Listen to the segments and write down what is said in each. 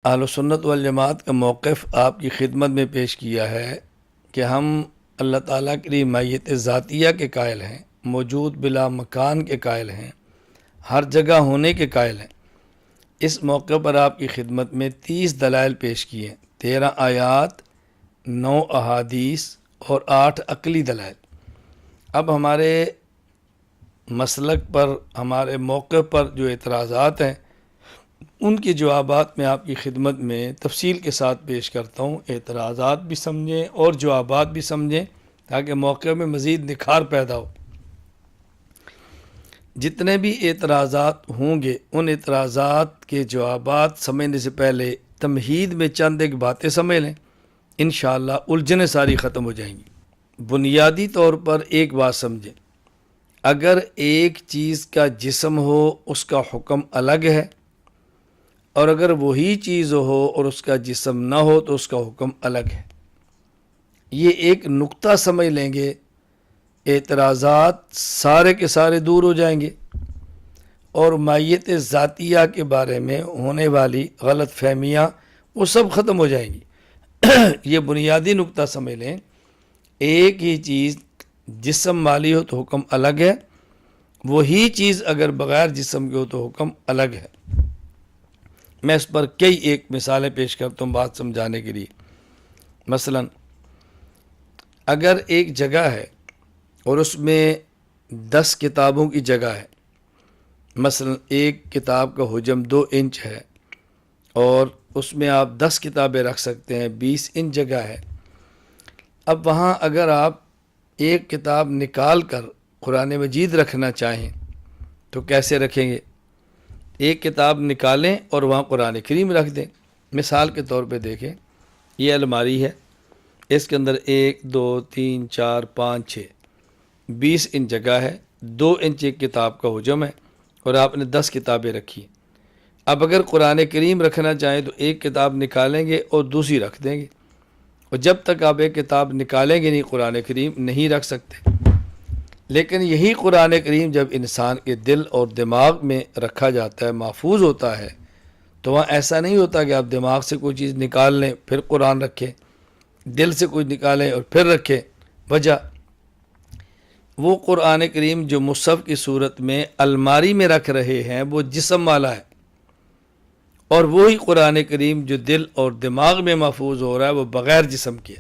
اہل سنت والجماعت کا موقف آپ کی خدمت میں پیش کیا ہے کہ ہم اللہ تعالیٰ کے لیے مائیت ذاتیہ کے قائل ہیں، موجود بلا مکان کے قائل ہیں، ہر جگہ ہونے کے قائل ہیں۔ اس موقع پر آپ کی خدمت میں 30 دلائل پیش کیے ہیں، 13 آیات، 9 احادیث اور 8 عقلی دلائل۔ اب ہمارے مسلک پر، ہمارے موقع پر جو اعتراضات ہیں ان کے جوابات میں آپ کی خدمت میں تفصیل کے ساتھ پیش کرتا ہوں، اعتراضات بھی سمجھیں اور جوابات بھی سمجھیں تاکہ موقع میں مزید نکھار پیدا ہو۔ جتنے بھی اعتراضات ہوں گے ان اعتراضات کے جوابات سمجھنے سے پہلے تمہید میں چند ایک باتیں سمجھ لیں، انشاءاللہ الجھنیں ساری ختم ہو جائیں گی۔ بنیادی طور پر ایک بات سمجھیں، اگر ایک چیز کا جسم ہو اس کا حکم الگ ہے، اور اگر وہی چیز ہو اور اس کا جسم نہ ہو تو اس کا حکم الگ ہے۔ یہ ایک نقطہ سمجھ لیں گے، اعتراضات سارے کے سارے دور ہو جائیں گے اور مائیت ذاتیہ کے بارے میں ہونے والی غلط فہمیاں وہ سب ختم ہو جائیں گی۔ یہ بنیادی نقطہ سمجھ لیں، ایک ہی چیز جسم والی ہو تو حکم الگ ہے، وہی چیز اگر بغیر جسم کے ہو تو حکم الگ ہے۔ میں اس پر کئی ایک مثالیں پیش کرتا ہوں بات سمجھانے کے لیے۔ مثلا اگر ایک جگہ ہے اور اس میں 10 کتابوں کی جگہ ہے، مثلا ایک کتاب کا حجم 2 انچ ہے اور اس میں آپ 10 کتابیں رکھ سکتے ہیں، 20 انچ جگہ ہے۔ اب وہاں اگر آپ ایک کتاب نکال کر قرآن مجید رکھنا چاہیں تو کیسے رکھیں گے؟ ایک کتاب نکالیں اور وہاں قرآن کریم رکھ دیں۔ مثال کے طور پہ دیکھیں، یہ الماری ہے، اس کے اندر 1 2 3 4 5 6 20 انچ جگہ ہے، 2 انچ ایک کتاب کا حجم ہے اور آپ نے 10 کتابیں رکھی۔ اب اگر قرآن کریم رکھنا چاہیں تو ایک کتاب نکالیں گے اور دوسری رکھ دیں گے، اور جب تک آپ ایک کتاب نکالیں گے نہیں قرآن کریم نہیں رکھ سکتے۔ لیکن یہی قرآن کریم جب انسان کے دل اور دماغ میں رکھا جاتا ہے، محفوظ ہوتا ہے، تو وہاں ایسا نہیں ہوتا کہ آپ دماغ سے کوئی چیز نکال لیں پھر قرآن رکھیں، دل سے کچھ نکالیں اور پھر رکھیں۔ وجہ وہ قرآن کریم جو مصحف کی صورت میں الماری میں رکھ رہے ہیں وہ جسم والا ہے، اور وہی قرآن کریم جو دل اور دماغ میں محفوظ ہو رہا ہے وہ بغیر جسم کے۔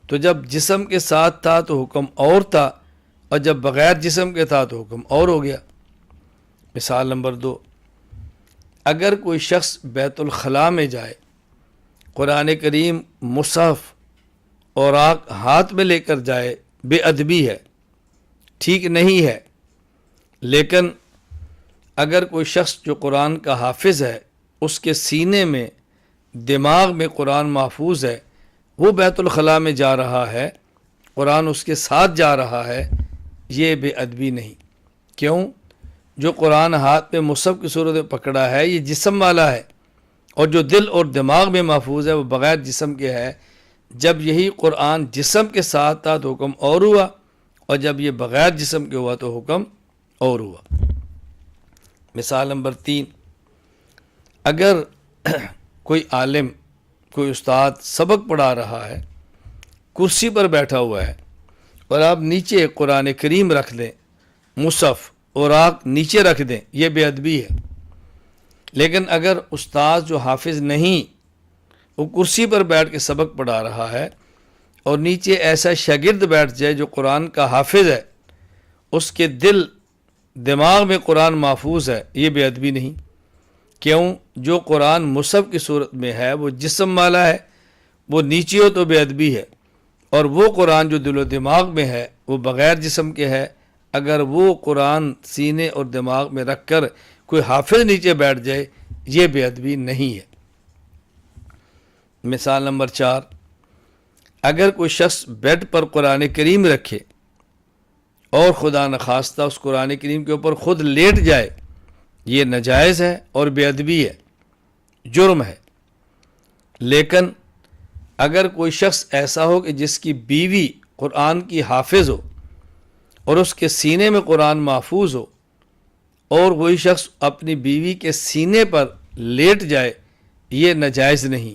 تو جب جسم کے ساتھ تھا تو حکم اور تھا، اور جب بغیر جسم کے تھا تو حکم اور ہو گیا۔ مثال نمبر 2، اگر کوئی شخص بیت الخلاء میں جائے، قرآن کریم مصحف اوراق ہاتھ میں لے کر جائے، بے ادبی ہے، ٹھیک نہیں ہے۔ لیکن اگر کوئی شخص جو قرآن کا حافظ ہے اس کے سینے میں دماغ میں قرآن محفوظ ہے، وہ بیت الخلاء میں جا رہا ہے، قرآن اس کے ساتھ جا رہا ہے، یہ بے ادبی نہیں۔ کیوں؟ جو قرآن ہاتھ میں مصحف کی صورت میں پکڑا ہے یہ جسم والا ہے، اور جو دل اور دماغ میں محفوظ ہے وہ بغیر جسم کے ہے۔ جب یہی قرآن جسم کے ساتھ تھا تو حکم اور ہوا، اور جب یہ بغیر جسم کے ہوا تو حکم اور ہوا۔ مثال نمبر 3، اگر کوئی عالم، کوئی استاد سبق پڑھا رہا ہے، کرسی پر بیٹھا ہوا ہے، اور آپ نیچے قرآن کریم رکھ دیں، مصحف اور اوراق نیچے رکھ دیں، یہ بے ادبی ہے۔ لیکن اگر استاد جو حافظ نہیں، وہ کرسی پر بیٹھ کے سبق پڑھا رہا ہے اور نیچے ایسا شاگرد بیٹھ جائے جو قرآن کا حافظ ہے، اس کے دل دماغ میں قرآن محفوظ ہے، یہ بے ادبی نہیں۔ کیوں؟ جو قرآن مصحف کی صورت میں ہے وہ جسم والا ہے، وہ نیچے ہو تو بے ادبی ہے، اور وہ قرآن جو دل و دماغ میں ہے وہ بغیر جسم کے ہے۔ اگر وہ قرآن سینے اور دماغ میں رکھ کر کوئی حافظ نیچے بیٹھ جائے، یہ بے ادبی نہیں ہے۔ مثال نمبر 4، اگر کوئی شخص بیڈ پر قرآن کریم رکھے اور خدا نخواستہ اس قرآن کریم کے اوپر خود لیٹ جائے، یہ ناجائز ہے اور بے ادبی ہے، جرم ہے۔ لیکن اگر کوئی شخص ایسا ہو کہ جس کی بیوی قرآن کی حافظ ہو اور اس کے سینے میں قرآن محفوظ ہو، اور وہی شخص اپنی بیوی کے سینے پر لیٹ جائے، یہ ناجائز نہیں،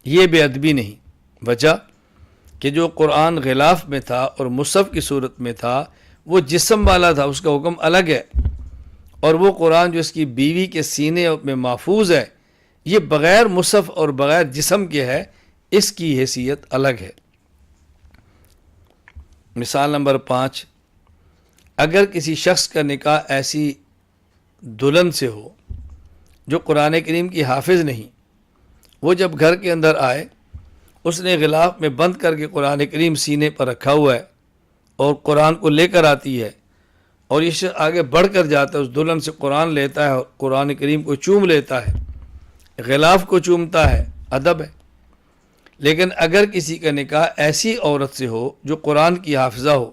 یہ بے ادبی نہیں۔ وجہ کہ جو قرآن غلاف میں تھا اور مصحف کی صورت میں تھا وہ جسم والا تھا، اس کا حکم الگ ہے، اور وہ قرآن جو اس کی بیوی کے سینے میں محفوظ ہے یہ بغیر مصحف اور بغیر جسم کے ہے، اس کی حیثیت الگ ہے۔ مثال نمبر 5، اگر کسی شخص کا نکاح ایسی دلہن سے ہو جو قرآن کریم کی حافظ نہیں، وہ جب گھر کے اندر آئے اس نے غلاف میں بند کر کے قرآن کریم سینے پر رکھا ہوا ہے اور قرآن کو لے کر آتی ہے، اور یہ شخص آگے بڑھ کر جاتا ہے، اس دلہن سے قرآن لیتا ہے اور قرآن کریم کو چوم لیتا ہے، غلاف کو چومتا ہے، ادب ہے۔ لیکن اگر کسی کا نکاح ایسی عورت سے ہو جو قرآن کی حافظہ ہو،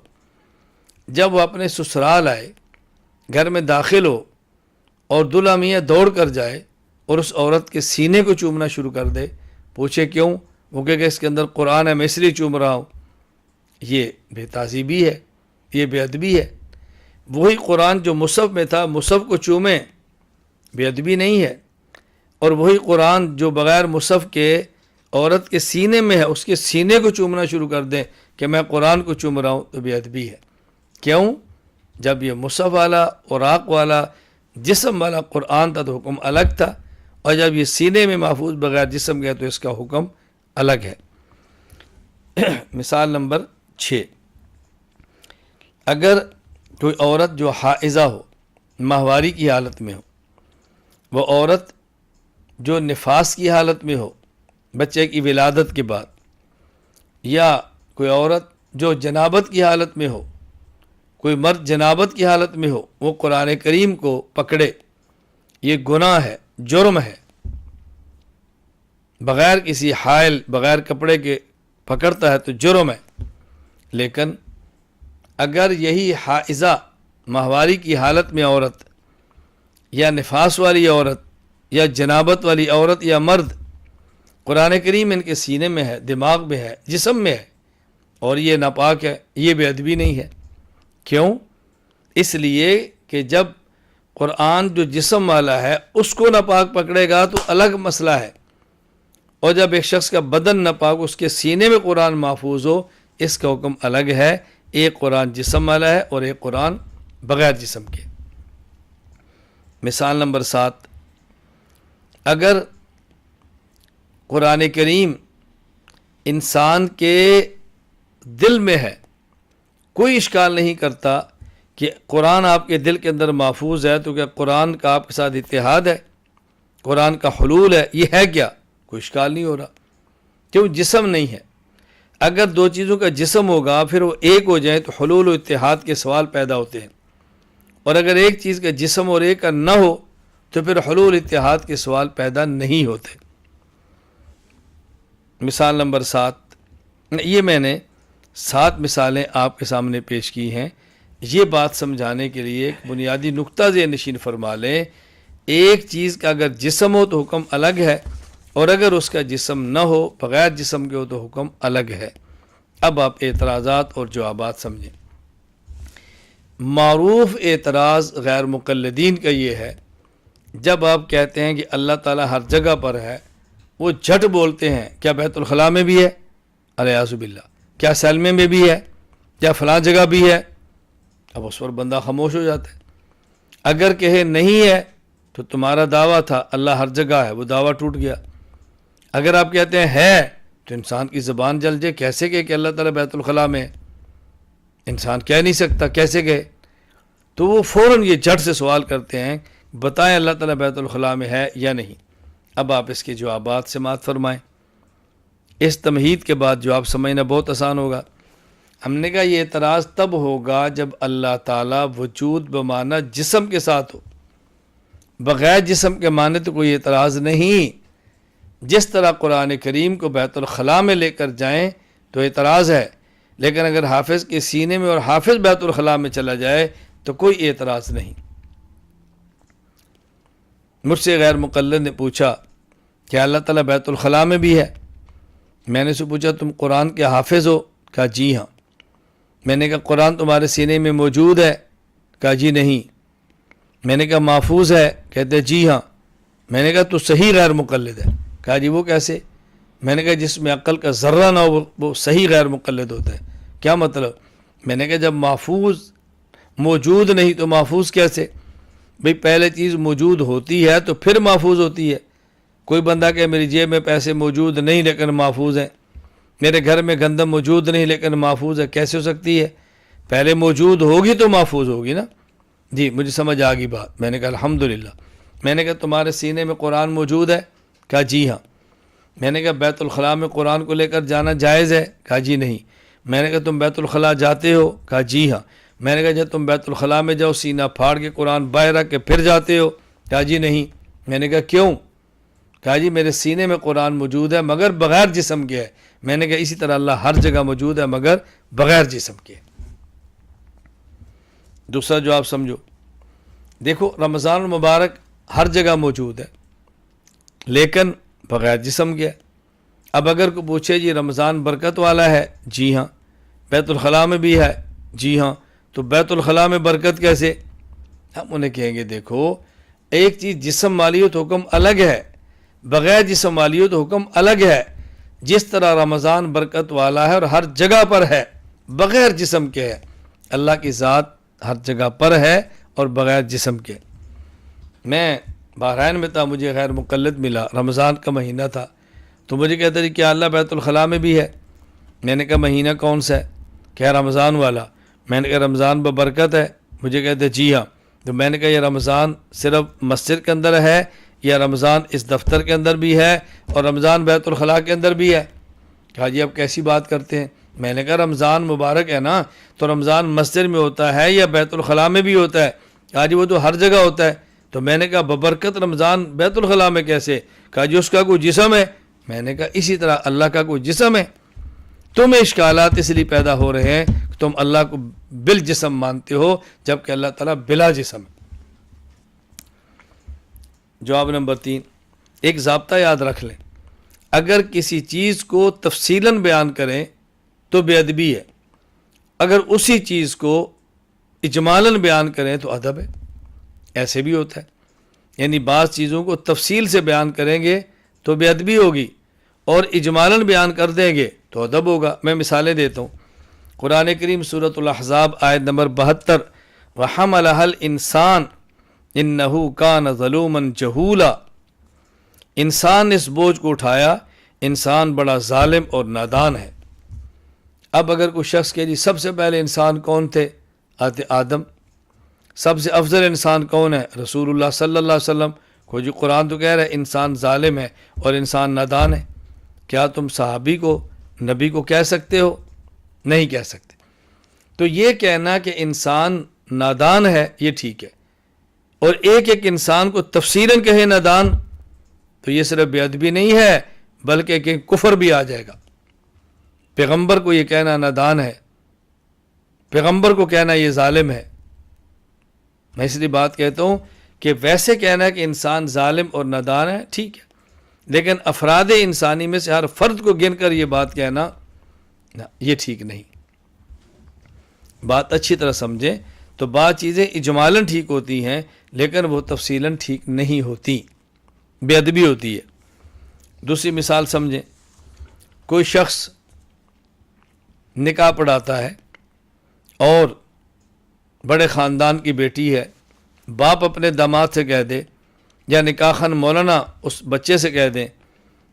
جب وہ اپنے سسرال آئے، گھر میں داخل ہو اور دلہا میاں دوڑ کر جائے اور اس عورت کے سینے کو چومنا شروع کر دے، پوچھے کیوں؟ وہ کہے کہ اس کے اندر قرآن ہے میں اس لیے چوم رہا ہوں، یہ بے تہذیبی ہے، یہ بے ادبی ہے۔ وہی قرآن جو مصحف میں تھا، مصحف کو چومیں، بے ادبی نہیں ہے، اور وہی قرآن جو بغیر مصحف کے عورت کے سینے میں ہے اس کے سینے کو چومنا شروع کر دیں کہ میں قرآن کو چوم رہا ہوں، تو بے ادبی ہے۔ کیوں؟ جب یہ مصحف والا، اوراق والا، جسم والا قرآن تھا تو حکم الگ تھا، اور جب یہ سینے میں محفوظ بغیر جسم گیا تو اس کا حکم الگ ہے۔ مثال نمبر 6، اگر کوئی عورت جو حائضہ ہو، ماہواری کی حالت میں ہو، وہ عورت جو نفاس کی حالت میں ہو بچے کی ولادت کے بعد، یا کوئی عورت جو جنابت کی حالت میں ہو، کوئی مرد جنابت کی حالت میں ہو، وہ قرآن کریم کو پکڑے، یہ گناہ ہے، جرم ہے، بغیر کسی حائل، بغیر کپڑے کے پکڑتا ہے تو جرم ہے۔ لیکن اگر یہی حائضہ، ماہواری کی حالت میں عورت، یا نفاس والی عورت، یا جنابت والی عورت یا مرد، قرآن کریم ان کے سینے میں ہے، دماغ میں ہے، جسم میں ہے، اور یہ ناپاک ہے، یہ بے ادبی نہیں ہے۔ کیوں؟ اس لیے کہ جب قرآن جو جسم والا ہے اس کو ناپاک پکڑے گا تو الگ مسئلہ ہے، اور جب ایک شخص کا بدن ناپاک، اس کے سینے میں قرآن محفوظ ہو، اس کا حکم الگ ہے۔ ایک قرآن جسم والا ہے اور ایک قرآن بغیر جسم کے۔ مثال نمبر 7، اگر قرآن کریم انسان کے دل میں ہے، کوئی اشکال نہیں کرتا کہ قرآن آپ کے دل کے اندر محفوظ ہے، تو کیا قرآن کا آپ کے ساتھ اتحاد ہے، قرآن کا حلول ہے، یہ ہے کیا؟ کوئی اشکال نہیں ہو رہا، کیوں؟ جسم نہیں ہے۔ اگر دو چیزوں کا جسم ہوگا پھر وہ ایک ہو جائیں تو حلول و اتحاد کے سوال پیدا ہوتے ہیں، اور اگر ایک چیز کا جسم اور ایک کا نہ ہو تو پھر حلول اتحاد کے سوال پیدا نہیں ہوتے۔ مثال نمبر 7، یہ میں نے 7 مثالیں آپ کے سامنے پیش کی ہیں، یہ بات سمجھانے کے لیے ایک بنیادی نقطہ ذہن نشین فرما لیں۔ ایک چیز کا اگر جسم ہو تو حکم الگ ہے، اور اگر اس کا جسم نہ ہو، بغیر جسم کے ہو تو حکم الگ ہے۔ اب آپ اعتراضات اور جوابات سمجھیں۔ معروف اعتراض غیر مقلدین کا یہ ہے، جب آپ کہتے ہیں کہ اللہ تعالیٰ ہر جگہ پر ہے، وہ جھٹ بولتے ہیں، کیا بیت الخلاء میں بھی ہے؟ الیاذ باللہ۔ کیا سلمے میں بھی ہے؟ کیا فلاں جگہ بھی ہے؟ اب اس پر بندہ خاموش ہو جاتا ہے۔ اگر کہے نہیں ہے تو تمہارا دعویٰ تھا اللہ ہر جگہ ہے، وہ دعویٰ ٹوٹ گیا۔ اگر آپ کہتے ہیں ہے تو انسان کی زبان جل جائے، کیسے کہے کہ اللہ تعالیٰ بیت الخلاء میں ہے؟ انسان کہہ نہیں سکتا، کیسے کہے؟ تو وہ فوراً یہ جھٹ سے سوال کرتے ہیں، بتائیں اللہ تعالیٰ بیت الخلاء میں ہے یا نہیں۔ اب آپ اس کے جوابات سماعت فرمائیں۔ اس تمہید کے بعد جواب سمجھنا بہت آسان ہوگا۔ ہم نے کہا یہ اعتراض تب ہوگا جب اللہ تعالیٰ وجود بمعنی جسم کے ساتھ ہو، بغیر جسم کے معنی تو کوئی اعتراض نہیں۔ جس طرح قرآن کریم کو بیت الخلاء میں لے کر جائیں تو اعتراض ہے، لیکن اگر حافظ کے سینے میں اور حافظ بیت الخلاء میں چلا جائے تو کوئی اعتراض نہیں۔ مجھ سے غیر مقلد نے پوچھا کہ اللہ تعالیٰ بیت الخلاء میں بھی ہے؟ میں نے اسے پوچھا تم قرآن کے حافظ ہو؟ کہا جی ہاں۔ میں نے کہا قرآن تمہارے سینے میں موجود ہے؟ کہا جی نہیں۔ میں نے کہا محفوظ ہے؟ کہتے جی ہاں۔ میں نے کہا تو صحیح غیر مقلد ہے. کہا جی وہ کیسے؟ میں نے کہا جس میں عقل کا ذرہ نہ ہو وہ صحیح غیر مقلد ہوتا ہے. کیا مطلب؟ میں نے کہا جب محفوظ موجود نہیں تو محفوظ کیسے؟ بھئی پہلے چیز موجود ہوتی ہے تو پھر محفوظ ہوتی ہے. کوئی بندہ کہ میری جیب میں پیسے موجود نہیں لیکن محفوظ ہیں، میرے گھر میں گندم موجود نہیں لیکن محفوظ ہے، کیسے ہو سکتی ہے؟ پہلے موجود ہوگی تو محفوظ ہوگی نا. جی مجھے سمجھ آ گئی بات. میں نے کہا الحمدللہ. میں نے کہا تمہارے سینے میں قرآن موجود ہے؟ کہا جی ہاں. میں نے کہا بیت الخلاء میں قرآن کو لے کر جانا جائز ہے؟ کہا جی نہیں. میں نے کہا تم بیت الخلاء جاتے ہو؟ کہا جی ہاں. میں نے کہا جب تم بیت الخلاء میں جاؤ سینہ پھاڑ کے قرآن باہر رکھ کے پھر جاتے ہو؟ کہا جی نہیں. میں نے کہا کیوں؟ کہا جی میرے سینے میں قرآن موجود ہے مگر بغیر جسم کے ہے. میں نے کہا اسی طرح اللہ ہر جگہ موجود ہے مگر بغیر جسم کے. دوسرا جواب سمجھو. دیکھو رمضان المبارک ہر جگہ موجود ہے لیکن بغیر جسم کے ہے. اب اگر کوئی پوچھے جی رمضان برکت والا ہے؟ جی ہاں. بیت الخلاء میں بھی ہے؟ جی ہاں. تو بیت الخلاء میں برکت کیسے؟ ہم انہیں کہیں گے دیکھو ایک چیز جسم والی ہو تو حکم الگ ہے، بغیر جسم والی ہو تو حکم الگ ہے. جس طرح رمضان برکت والا ہے اور ہر جگہ پر ہے بغیر جسم کے ہے، اللہ کی ذات ہر جگہ پر ہے اور بغیر جسم کے. میں بحرین میں تھا، مجھے غیر مقلد ملا، رمضان کا مہینہ تھا، تو مجھے کہتا جی کیا اللہ بیت الخلاء میں بھی ہے؟ میں نے کہا مہینہ کون سا ہے؟ کیا رمضان والا؟ میں نے کہا رمضان ببرکت ہے. مجھے کہتے جی ہاں. تو میں نے کہا یہ رمضان صرف مسجد کے اندر ہے یا رمضان اس دفتر کے اندر بھی ہے اور رمضان بیت الخلاء کے اندر بھی ہے؟ کہا جی اب کیسی بات کرتے ہیں؟ میں نے کہا رمضان مبارک ہے نا تو رمضان مسجد میں ہوتا ہے یا بیت الخلاء میں بھی ہوتا ہے؟ کہا جی وہ تو ہر جگہ ہوتا ہے. تو میں نے کہا ببرکت رمضان بیت الخلاء میں کیسے؟ کہا جی اس کا کوئی جسم ہے. میں نے کہا اسی طرح اللہ کا کوئی جسم ہے. تمہیں اشکالات اس لیے پیدا ہو رہے ہیں کہ تم اللہ کو بالجسم مانتے ہو جبکہ اللہ تعالیٰ بلا جسم ہے. جواب نمبر 3، ایک ضابطہ یاد رکھ لیں، اگر کسی چیز کو تفصیلاً بیان کریں تو بے ادبی ہے، اگر اسی چیز کو اجمالاً بیان کریں تو ادب ہے. ایسے بھی ہوتا ہے، یعنی بعض چیزوں کو تفصیل سے بیان کریں گے تو بے ادبی ہوگی اور اجمالاً بیان کر دیں گے تو ادب ہوگا. میں مثالیں دیتا ہوں. قرآن کریم سورۃ الاحزاب آیت نمبر 72، وَحَمَلَهَا الْإِنسَانُ إِنَّهُ كَانَ ظَلُومًا جَهُولًا. انسان نے اس بوجھ کو اٹھایا، انسان بڑا ظالم اور نادان ہے. اب اگر کوئی شخص کہ جی سب سے پہلے انسان کون تھے؟ آدم. سب سے افضل انسان کون ہے؟ رسول اللہ صلی اللہ علیہ وسلم. کوئی جی قرآن تو کہہ رہا ہے انسان ظالم ہے اور انسان نادان ہے. کیا تم صحابی کو، نبی کو کہہ سکتے ہو؟ نہیں کہہ سکتے. تو یہ کہنا کہ انسان نادان ہے یہ ٹھیک ہے، اور ایک ایک انسان کو تفصیلاً کہے نادان تو یہ صرف بے ادبی نہیں ہے بلکہ کہ کفر بھی آ جائے گا. پیغمبر کو یہ کہنا نادان ہے، پیغمبر کو کہنا یہ ظالم ہے. میں اس لیے بات کہتا ہوں کہ ویسے کہنا کہ انسان ظالم اور نادان ہے ٹھیک ہے، لیکن افراد انسانی میں سے ہر فرد کو گن کر یہ بات کہنا یہ ٹھیک نہیں. بات اچھی طرح سمجھیں تو بعض چیزیں اجمالاً ٹھیک ہوتی ہیں لیکن وہ تفصیلاً ٹھیک نہیں ہوتی، بے ادبی ہوتی ہے. دوسری مثال سمجھیں، کوئی شخص نکاح پڑھاتا ہے اور بڑے خاندان کی بیٹی ہے، باپ اپنے داماد سے کہہ دے یا نکاح خان مولانا اس بچے سے کہہ دیں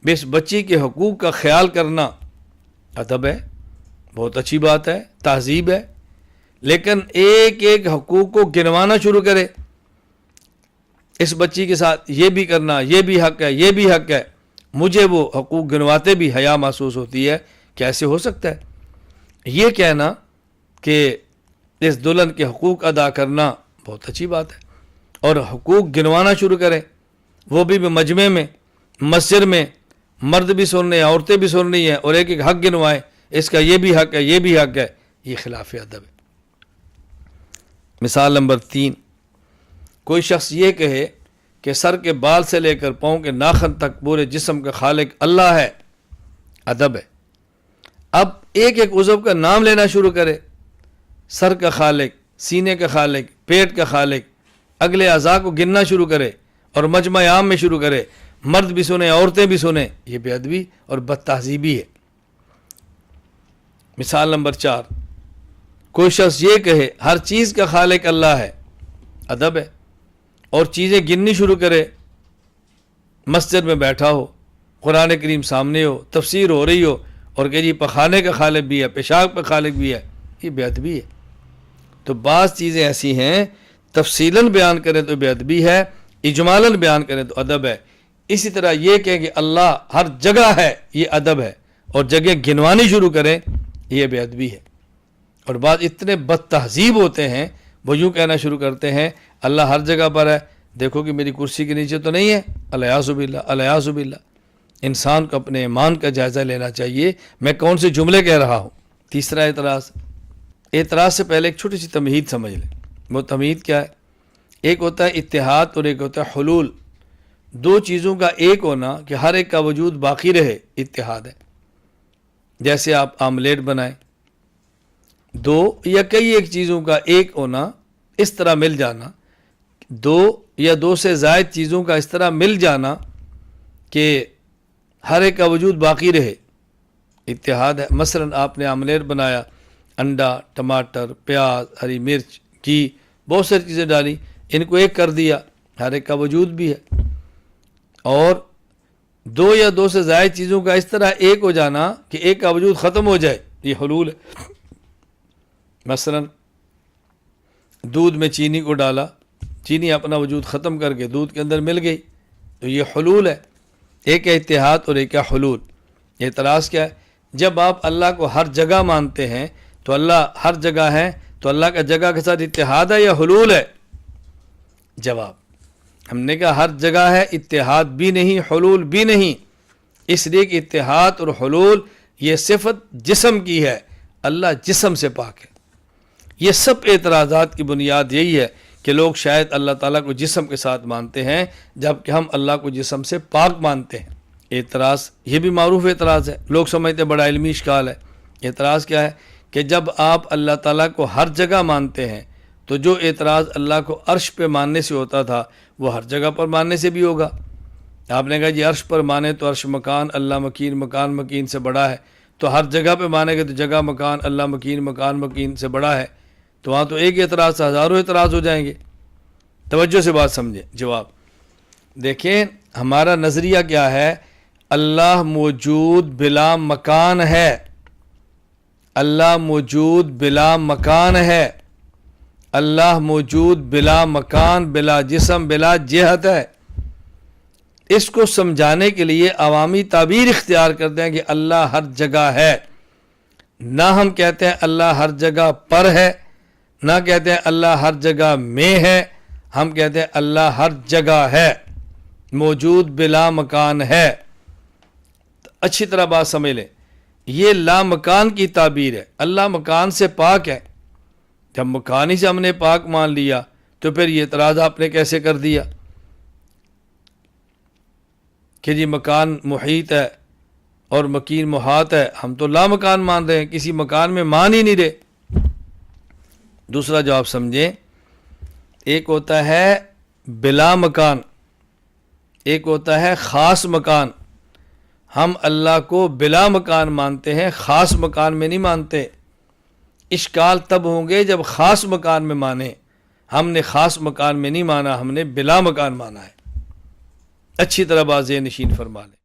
بھی اس بچی کے حقوق کا خیال کرنا ادب ہے، بہت اچھی بات ہے، تہذیب ہے. لیکن ایک ایک حقوق کو گنوانا شروع کرے، اس بچی کے ساتھ یہ بھی کرنا، یہ بھی حق ہے، یہ بھی حق ہے، مجھے وہ حقوق گنواتے بھی حیا محسوس ہوتی ہے. کیسے ہو سکتا ہے؟ یہ کہنا کہ اس دلہن کے حقوق ادا کرنا بہت اچھی بات ہے اور حقوق گنوانا شروع کریں، وہ بھی مجمع میں، مسجد میں، مرد بھی سن رہے ہیں عورتیں بھی سن رہی ہیں اور ایک ایک حق گنوائیں، اس کا یہ بھی حق ہے، یہ بھی حق ہے، یہ خلاف ادب ہے. مثال نمبر 3، کوئی شخص یہ کہے کہ سر کے بال سے لے کر پاؤں کے ناخن تک پورے جسم کا خالق اللہ ہے، ادب ہے. اب ایک ایک عضو کا نام لینا شروع کرے، سر کا خالق، سینے کا خالق، پیٹ کا خالق، اگلے اعضاء کو گننا شروع کرے اور مجمع عام میں شروع کرے، مرد بھی سنیں عورتیں بھی سنیں، یہ بے ادبی اور بد تہذیبی ہے۔ مثال نمبر 4، کوئی شخص یہ کہے ہر چیز کا خالق اللہ ہے، ادب ہے، اور چیزیں گننی شروع کرے، مسجد میں بیٹھا ہو، قرآن کریم سامنے ہو، تفسیر ہو رہی ہو، اور کہ جی پخانے کا خالق بھی ہے، پیشاب کا خالق بھی ہے، یہ بے ادبی ہے۔ تو بعض چیزیں ایسی ہیں تفصیلاً بیان کریں تو بے ادبی ہے، اجمالاً بیان کریں تو ادب ہے۔ اسی طرح یہ کہیں کہ اللہ ہر جگہ ہے، یہ ادب ہے، اور جگہ گنوانی شروع کریں، یہ بے ادبی ہے۔ اور بعض اتنے بد تہذیب ہوتے ہیں، وہ یوں کہنا شروع کرتے ہیں اللہ ہر جگہ پر ہے، دیکھو کہ میری کرسی کے نیچے تو نہیں ہے، الیاذ باللہ الیاذ باللہ۔ انسان کو اپنے ایمان کا جائزہ لینا چاہیے، میں کون سے جملے کہہ رہا ہوں۔ تیسرا اعتراض سے پہلے ایک چھوٹی سی تمہید سمجھ لیں۔ وہ تمہید کیا ہے؟ ایک ہوتا ہے اتحاد اور ایک ہوتا ہے حلول۔ دو چیزوں کا ایک ہونا کہ ہر ایک کا وجود باقی رہے، اتحاد ہے۔ جیسے آپ آملیٹ بنائیں، دو یا کئی ایک چیزوں کا ایک ہونا، اس طرح مل جانا، دو یا دو سے زائد چیزوں کا اس طرح مل جانا کہ ہر ایک کا وجود باقی رہے، اتحاد ہے۔ مثلا آپ نے آملیٹ بنایا، انڈا، ٹماٹر، پیاز، ہری مرچ، گھی، بہت ساری چیزیں ڈالی، ان کو ایک کر دیا، ہر ایک کا وجود بھی ہے۔ اور دو یا دو سے زائد چیزوں کا اس طرح ایک ہو جانا کہ ایک کا وجود ختم ہو جائے، یہ حلول ہے۔ مثلا دودھ میں چینی کو ڈالا، چینی اپنا وجود ختم کر کے دودھ کے اندر مل گئی، تو یہ حلول ہے۔ ایک ہے اتحاد اور ایک ہے حلول۔ اعتراض کیا ہے؟ جب آپ اللہ کو ہر جگہ مانتے ہیں تو اللہ ہر جگہ ہے، تو اللہ کا جگہ کے ساتھ اتحاد ہے یا حلول ہے؟ جواب، ہم نے کہا ہر جگہ ہے، اتحاد بھی نہیں، حلول بھی نہیں، اس لیے کہ اتحاد اور حلول یہ صفت جسم کی ہے، اللہ جسم سے پاک ہے۔ یہ سب اعتراضات کی بنیاد یہی ہے کہ لوگ شاید اللہ تعالیٰ کو جسم کے ساتھ مانتے ہیں جبکہ ہم اللہ کو جسم سے پاک مانتے ہیں۔ اعتراض یہ بھی معروف اعتراض ہے، لوگ سمجھتے ہیں بڑا علمی اشکال ہے۔ اعتراض کیا ہے کہ جب آپ اللہ تعالیٰ کو ہر جگہ مانتے ہیں تو جو اعتراض اللہ کو عرش پہ ماننے سے ہوتا تھا وہ ہر جگہ پر ماننے سے بھی ہوگا۔ آپ نے کہا جی عرش پر مانے تو عرش مکان، اللہ مکین، مکان مکین سے بڑا ہے، تو ہر جگہ پہ مانے گے تو جگہ مکان، اللہ مکین، مکان مکین سے بڑا ہے، تو وہاں تو ایک اعتراض سے ہزاروں اعتراض ہو جائیں گے۔ توجہ سے بات سمجھیں۔ جواب دیکھیں، ہمارا نظریہ کیا ہے؟ اللہ موجود بلا مکان ہے، اللہ موجود بلا مکان ہے، اللہ موجود بلا مکان، بلا جسم، بلا جہت ہے۔ اس کو سمجھانے کے لیے عوامی تعبیر اختیار کرتے ہیں کہ اللہ ہر جگہ ہے، نہ ہم کہتے ہیں اللہ ہر جگہ پر ہے، نہ کہتے ہیں اللہ ہر جگہ میں ہے، ہم کہتے ہیں اللہ ہر جگہ ہے، موجود بلا مکان ہے۔ اچھی طرح بات سمجھ لیں، یہ لا مکان کی تعبیر ہے، اللہ مکان سے پاک ہے۔ جب مکان ہی سے ہم نے پاک مان لیا تو پھر یہ اعتراض آپ نے کیسے کر دیا کہ جی مکان محیط ہے اور مکین محاط ہے؟ ہم تو لا مکان مان رہے ہیں، کسی مکان میں مان ہی نہیں رہے۔ دوسرا جواب سمجھیں، ایک ہوتا ہے بلا مکان، ایک ہوتا ہے خاص مکان۔ ہم اللہ کو بلا مکان مانتے ہیں، خاص مکان میں نہیں مانتے۔ اشکال تب ہوں گے جب خاص مکان میں مانے، ہم نے خاص مکان میں نہیں مانا، ہم نے بلا مکان مانا ہے۔ اچھی طرح بات ذہن نشین فرما لیں۔